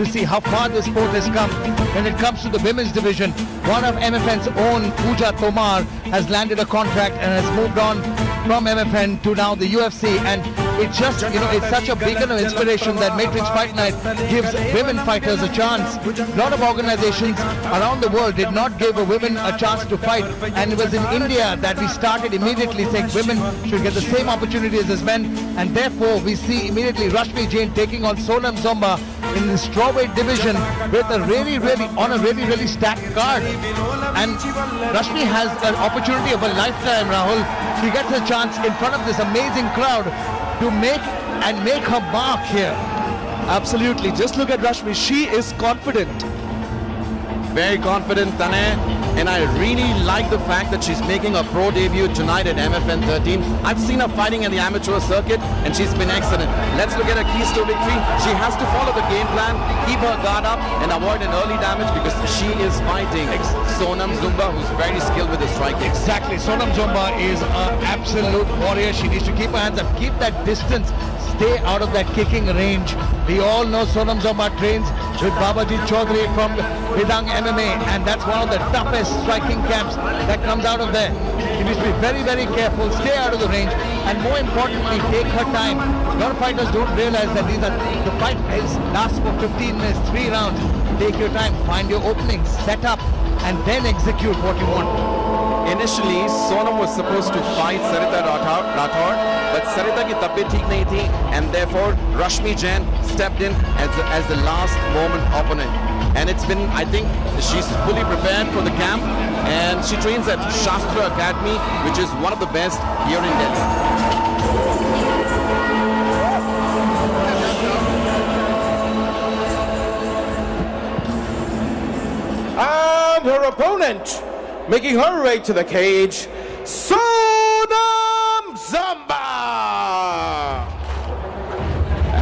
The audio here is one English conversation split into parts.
to see how far this sport has come. When it comes to the women's division, one of MFN's own, Pooja Tomar, has landed a contract and has moved on from MFN to now the UFC, and it's just, it's such a beacon of inspiration that Matrix Fight Night gives women fighters a chance. A lot of organizations around the world did not give women a chance to fight, and it was in India that we started immediately saying women should get the same opportunities as men, and therefore we see immediately Rashmi Jain taking on Sonam Zomba in the strawweight division with a really stacked card. And Rashmi has an opportunity of a lifetime, Rahul. She gets a chance in front of this amazing crowd to make her mark here. Absolutely. Just look at Rashmi. She is confident. Very confident, Tane. And I really like the fact that she's making a pro debut tonight at MFN 13. I've seen her fighting in the amateur circuit and she's been excellent. Let's look at her keys to victory. She has to follow the game plan, keep her guard up and avoid an early damage because she is fighting Sonam Zomba, who's very skilled with the striking. Exactly. Sonam Zomba is an absolute warrior. She needs to keep her hands up, keep that distance, stay out of that kicking range. We all know Sonam Zomba trains with Babaji Chaudhary from Vidang MMA, and that's one of the toughest striking camps that comes out of there. She needs to be very careful, stay out of the range, and more importantly, take her time. A lot of fighters don't realize that the fight lasts for 15 minutes, 3 rounds. Take your time, find your openings, set up, and then execute what you want. Initially, Sonam was supposed to fight Sarita Rathore, but Sarita ki tabiat theek nahi thi, and therefore Rashmi Jain stepped in as the last moment opponent. And it's been, I think, she's fully prepared for the camp, and she trains at Shastra Academy, which is one of the best here in Delhi. And her opponent, making her way to the cage, Sonam Zomba!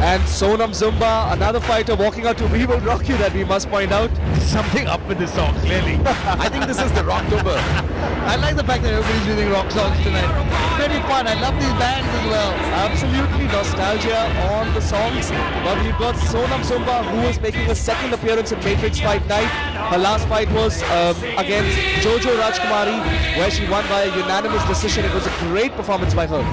And Sonam Zomba, another fighter walking out to We Will Rock You, that we must point out. Something up with this song, clearly. I think this is the Rocktober. I like the fact that everybody's using rock songs tonight. Very fun. I love these bands as well. Absolutely nostalgia on the songs. But we've got Sonam Zomba, who is making a second appearance in Matrix Fight Night. Her last fight was against Jojo Rajkumari, where she won by a unanimous decision. It was a great performance by her.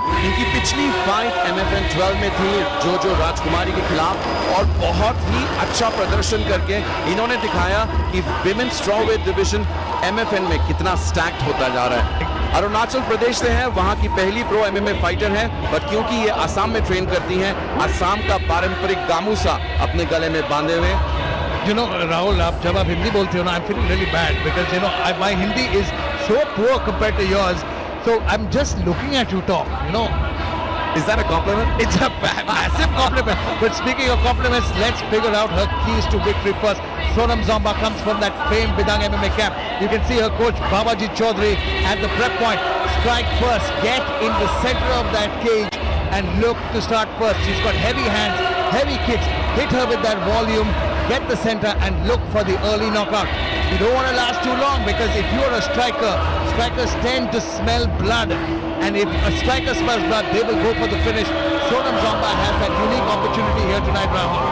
इनकी पिछली fight MFN 12 में थी जोजो राजकुमारी के खिलाफ, और बहुत ही अच्छा प्रदर्शन करके इन्होंने दिखाया कि विमेन स्ट्रॉवेट डिवीजन MFN में कितना स्टैक्ड होता जा रहा है। अरुणाचल प्रदेश से है, वहां की पहली प्रो MMA फाइटर है, पर क्योंकि ये असम में ट्रेन करती हैं, असम का पारंपरिक गामूसा अपने गले में बांधे हुए। Rahul, जब आप हिंदी बोलते हो ना, I'm feeling really bad because my Hindi is so poor compared to yours. So I'm just looking at you talk, Is that a compliment? It's a massive compliment. But speaking of compliments, let's figure out her keys to victory first. Sonam Zomba comes from that famed Vidang MMA camp. You can see her coach Babaji Chaudhary at the prep point. Strike first, get in the center of that cage and look to start first. She's got heavy hands, heavy kicks. Hit her with that volume, get the center and look for the early knockout. You don't want to last too long because if you're a striker, strikers tend to smell blood, and if a striker smells blood, they will go for the finish. Sonam Zomba has that unique opportunity here tonight, Rahul.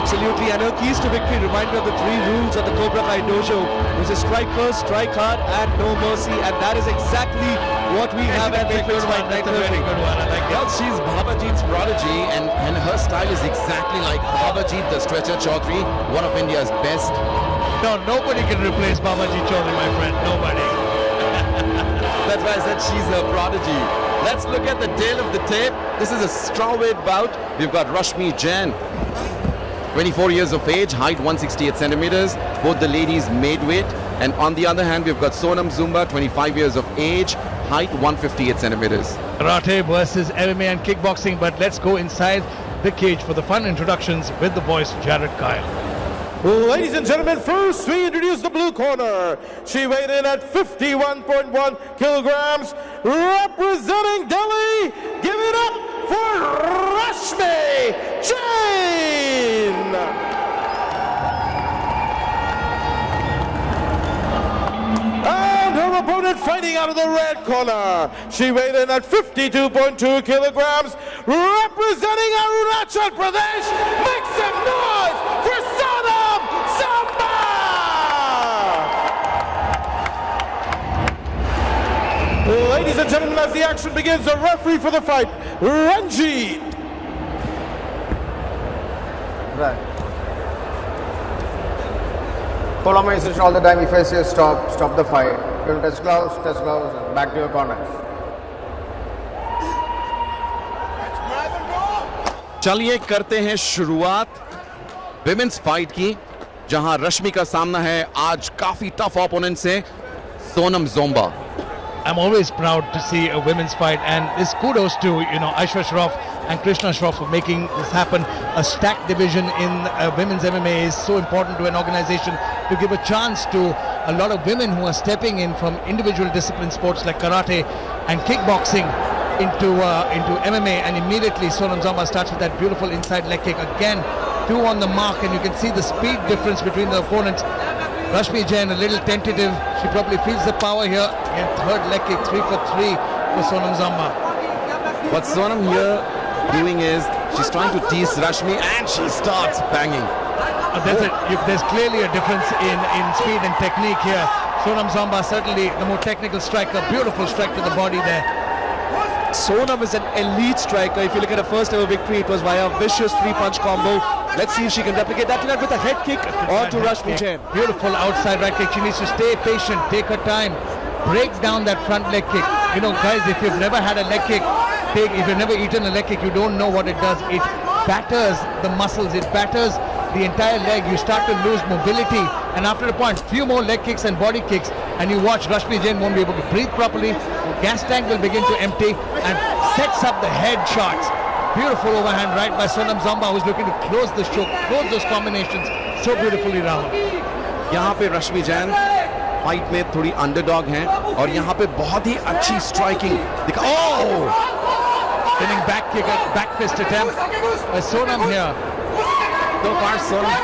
Absolutely, and her keys to victory remind me of the 3 rules of the Cobra Kai Dojo, which is strike first, strike hard, and no mercy, and that is exactly what we have at Matrix Fight Night. That's a very good one. I like it. Well, she's Babajit's prodigy, and her style is exactly like Babajit the Stretcher Chaudhary, one of India's best. No, nobody can replace Babaji Chaudhary, my friend. Nobody. That's why I said she's a prodigy. Let's look at the tail of the tape. This is a strawweight bout. We've got Rashmi Jain, 24 years of age, height 168 centimeters. Both the ladies made weight. And on the other hand, we've got Sonam Zomba, 25 years of age, height 158 centimeters. Karate versus MMA and kickboxing, but let's go inside the cage for the fun introductions with the voice Jared Kyle. Ladies and gentlemen, first we introduce the blue corner. She weighed in at 51.1 kilograms, representing Delhi. Give it up for Rashmi Jain. And her opponent fighting out of the red corner. She weighed in at 52.2 kilograms, representing Arunachal Pradesh. Make some noise! Ladies and gentlemen, as the action begins, the referee for the fight, Ranjit. Right. Follow my instruction all the time. If I say stop, stop the fight. You will touch gloves, and back to your corner. चलिए करते हैं शुरुआत women's fight की, जहां रश्मि का सामना है आज काफी टफ ओपोनेंट से Sonam जोम्बा. I'm always proud to see a women's fight, and this kudos to Aishwarya Shroff and Krishna Shroff for making this happen. A stacked division in women's MMA is so important to an organization to give a chance to a lot of women who are stepping in from individual discipline sports like karate and kickboxing into MMA, and immediately Sonam Zomba starts with that beautiful inside leg kick. Again, 2 on the mark, and you can see the speed difference between the opponents. Rashmi Jain a little tentative. She probably feels the power here. And third leg kick, 3 for 3 for Sonam Zomba. What Sonam here doing is she's trying to tease Rashmi, and she starts banging. There's clearly a difference in speed and technique here. Sonam Zomba certainly the more technical striker. Beautiful strike to the body there. Sonam is an elite striker. If you look at her first ever victory, it was via a vicious 3-punch combo. Let's see if she can replicate that tonight with a head kick onto Rashmi Jain. Beautiful outside right kick. She needs to stay patient, take her time, break down that front leg kick. Guys, if you've never had a leg kick, if you've never eaten a leg kick, you don't know what it does. It batters the muscles, it batters the entire leg. You start to lose mobility, and after a point, few more leg kicks and body kicks, and you watch Rashmi Jain won't be able to breathe properly. The gas tank will begin to empty and sets up the head shots. Beautiful overhand right by Sonam Zomba, who's looking to close the show, close those combinations so beautifully round. यहाँ पे रश्मि Jain fight में थोड़ी underdog हैं, और यहाँ पे बहुत ही अच्छी स्ट्राइकिंग दिखा. Spinning back kick, back fist attempt by Sonam here. So far, Sonam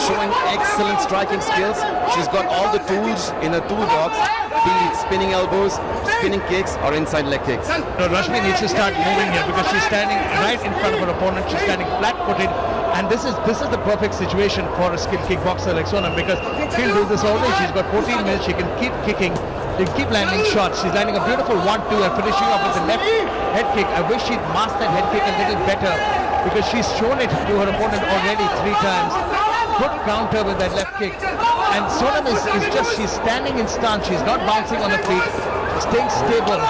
showing excellent striking skills. She's got all the tools in her toolbox, be it spinning elbows, spinning kicks, or inside leg kicks. No, Rashmi needs to start moving here because she's standing right in front of her opponent. She's standing flat-footed, and this is the perfect situation for a skilled kickboxer like Sonam, because she'll do this all day. She's got 14 minutes. She can keep kicking. She can keep landing shots. She's landing a beautiful 1-2 and finishing off with the left head kick. I wish she'd master that head kick a little better, because she's shown it to her opponent already 3 times. Good counter with that left kick. And Sonam she's standing in stance. She's not bouncing on her feet. She's staying stable.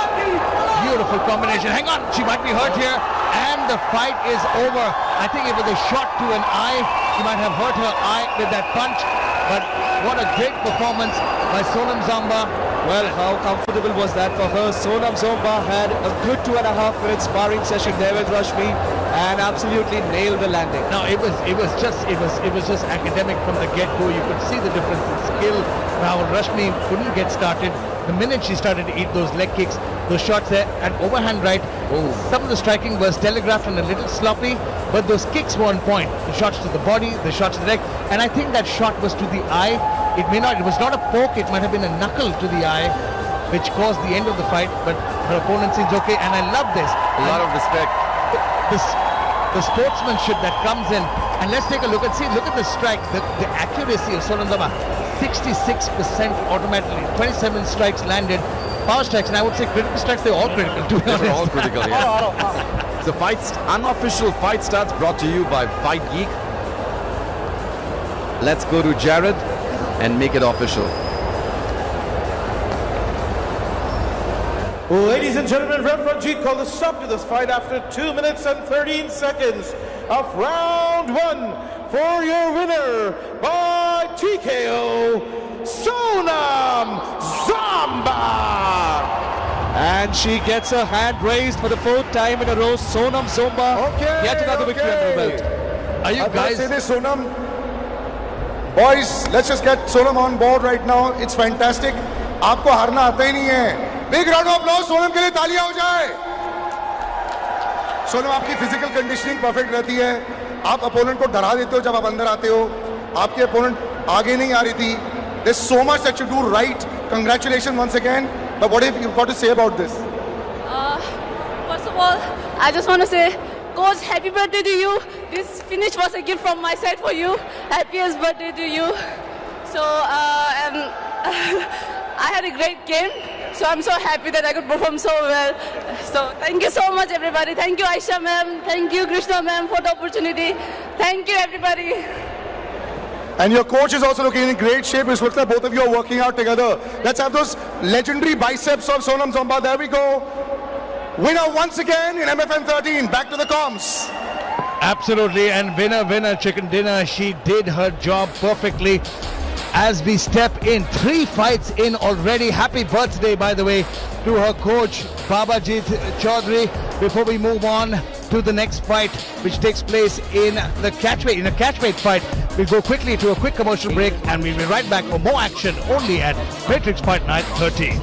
Beautiful combination. Hang on, she might be hurt here. And the fight is over. I think if it was a shot to an eye, she might have hurt her eye with that punch. But what a great performance by Sonam Zomba. Well, how comfortable was that for her? Sonam Zomba had a good 2.5 minute sparring session there with Rashmi and absolutely nailed the landing. Now it was just academic from the get-go. You could see the difference in skill. Now Rashmi couldn't get started. The minute she started to eat those leg kicks, those shots there, and overhand right, some of the striking was telegraphed and a little sloppy, but those kicks were on point. The shots to the body, the shots to the leg, and I think that shot was to the eye. It was not a poke, it might have been a knuckle to the eye, which caused the end of the fight, but her opponent seems okay, and I love this. A lot of respect. The sportsmanship that comes in, and let's take a look at the strike, the accuracy of Sonam Zomba, 66% automatically, 27 strikes landed, power strikes, and I would say critical strikes, they're all critical, to be honest. They're all critical, yeah. The unofficial fight starts brought to you by Fight Geek. Let's go to Jared and make it official. Ladies and gentlemen, Ref Ranjit called a stop to this fight after 2 minutes and 13 seconds of round 1 for your winner by TKO, Sonam Zomba. And she gets her hand raised for the 4th time in a row. Sonam Zomba, yet another victory under her belt. Are you guys? Say this, Sonam. Boys, let's just get Sonam on board right now. It's fantastic. आपको हारना आता ही नहीं है. Big round of applause Sonam के लिए तालियां हो जाए. सोनम, आपकी फिजिकल कंडीशनिंग परफेक्ट रहती है. आप अपोनेंट को डरा देते हो जब आप अंदर आते हो. आपकी अपोनेंट आगे नहीं आ रही थी. There's so much that you do right. Congratulations once again. But what have you got to say about this? First of all, I just want to say, Coach, happy birthday to you. This finish was a gift from my side for you. Happiest birthday to you. So I had a great game. So I'm so happy that I could perform so well. So thank you so much, everybody. Thank you, Aisha ma'am. Thank you, Krishna ma'am, for the opportunity. Thank you, everybody. And your coach is also looking in great shape. It looks like both of you are working out together. Let's have those legendary biceps of Sonam Zomba. There we go. Winner once again in MFN 13. Back to the comms. Absolutely, and winner, chicken dinner. She did her job perfectly. As we step in, 3 fights in already. Happy birthday, by the way, to her coach, Babajit Chaudhary. Before we move on to the next fight, which takes place in the catchweight fight, we'll go quickly to a quick commercial break, and we'll be right back for more action only at Matrix Fight Night 13.